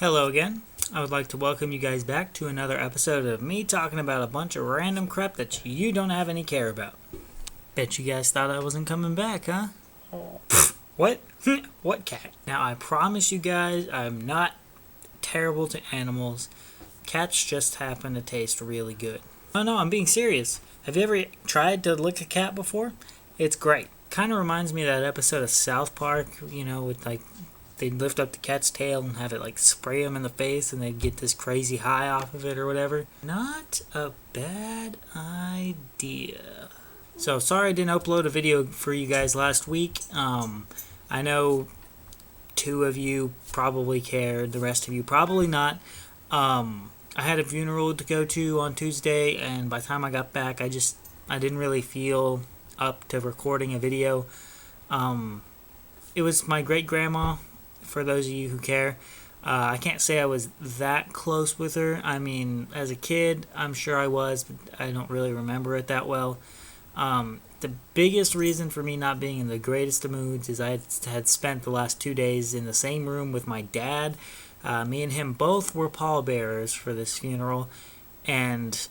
Hello again. I would like to welcome you guys back to another episode of me talking about a bunch of random crap that you don't have any care about. Bet you guys thought I wasn't coming back, huh? What? What cat? Now I promise you guys I'm not terrible to animals. Cats just happen to taste really good. Oh no, I'm being serious. Have you ever tried to lick a cat before? It's great. Kind of reminds me of that episode of South Park, with they'd lift up the cat's tail and have it spray them in the face and they'd get this crazy high off of it or whatever. Not a bad idea. So sorry I didn't upload a video for you guys last week. I know 2 of you probably cared, the rest of you probably not. I had a funeral to go to on Tuesday, and by the time I got back I didn't really feel up to recording a video. It was my great-grandma, for those of you who care. I can't say I was that close with her. I mean, as a kid, I'm sure I was, but I don't really remember it that well. The biggest reason for me not being in the greatest of moods is I had spent the last 2 days in the same room with my dad. Me and him both were pallbearers for this funeral, and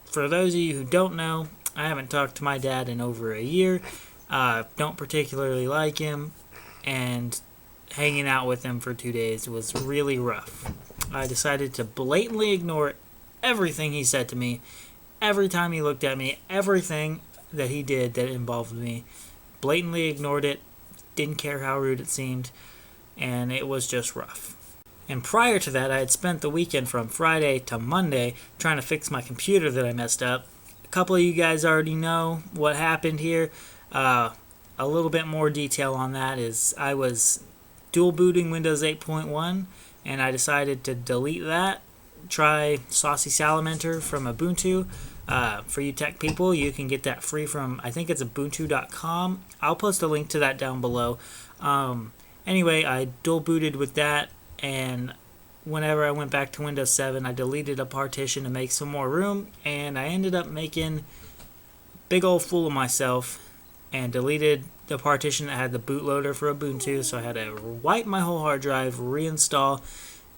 for those of you who don't know, I haven't talked to my dad in over a year. Don't particularly like him, and hanging out with him for 2 days was really rough. I decided to blatantly ignore everything he said to me, every time he looked at me, everything that he did that involved me. Blatantly ignored it, didn't care how rude it seemed, and it was just rough. And prior to that, I had spent the weekend from Friday to Monday trying to fix my computer that I messed up. A couple of you guys already know what happened here. A little bit more detail on that is I was dual booting Windows 8.1, and I decided to delete that. Try Saucy Salamander from Ubuntu. For you tech people, you can get that free from, I think it's ubuntu.com. I'll post a link to that down below. Anyway, I dual booted with that, and whenever I went back to Windows 7, I deleted a partition to make some more room, and I ended up making a big old fool of myself and deleted the partition that had the bootloader for Ubuntu, so I had to wipe my whole hard drive, reinstall,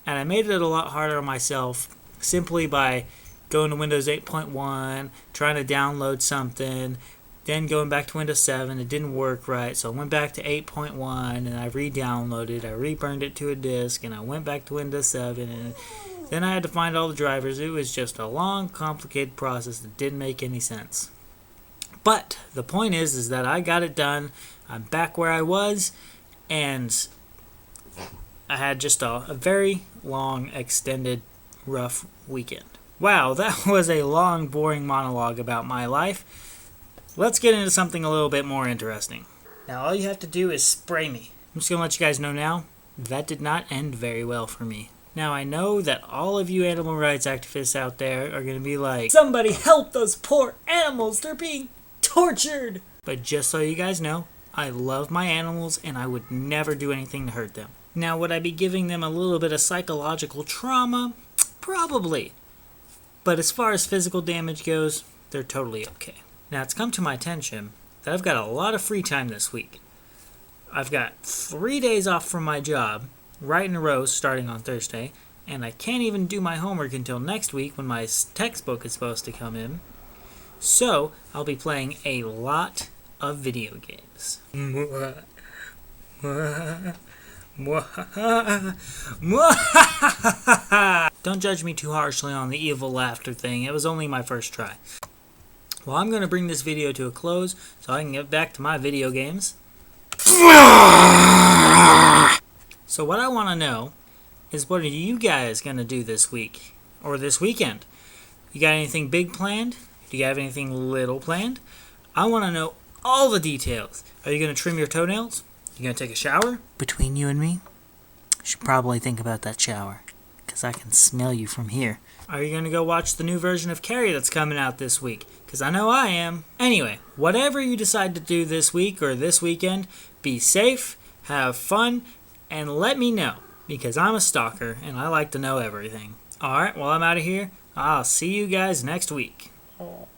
and I made it a lot harder on myself simply by going to Windows 8.1, trying to download something, then going back to Windows 7. It didn't work right, so I went back to 8.1, and I re-downloaded, I reburned it to a disk, and I went back to Windows 7, and then I had to find all the drivers. It was just a long, complicated process that didn't make any sense. But the point is that I got it done. I'm back where I was, and I had just a very long, extended, rough weekend. Wow, that was a long, boring monologue about my life. Let's get into something a little bit more interesting. Now, all you have to do is spray me. I'm just going to let you guys know now, that did not end very well for me. Now, I know that all of you animal rights activists out there are going to be like, somebody help those poor animals, they're being tortured. But just so you guys know, I love my animals and I would never do anything to hurt them. Now, would I be giving them a little bit of psychological trauma? Probably. But as far as physical damage goes, they're totally okay. Now, it's come to my attention that I've got a lot of free time this week. I've got 3 days off from my job, right in a row starting on Thursday, and I can't even do my homework until next week when my textbook is supposed to come in. So, I'll be playing a lot of video games. Don't judge me too harshly on the evil laughter thing. It was only my first try. Well, I'm going to bring this video to a close so I can get back to my video games. So what I want to know is, what are you guys going to do this week or this weekend? You got anything big planned? Do you have anything little planned? I want to know all the details. Are you going to trim your toenails? You going to take a shower? Between you and me, you should probably think about that shower, because I can smell you from here. Are you going to go watch the new version of Carrie that's coming out this week? Because I know I am. Anyway, whatever you decide to do this week or this weekend, be safe, have fun, and let me know, because I'm a stalker and I like to know everything. Alright, well, I'm out of here. I'll see you guys next week. Oh.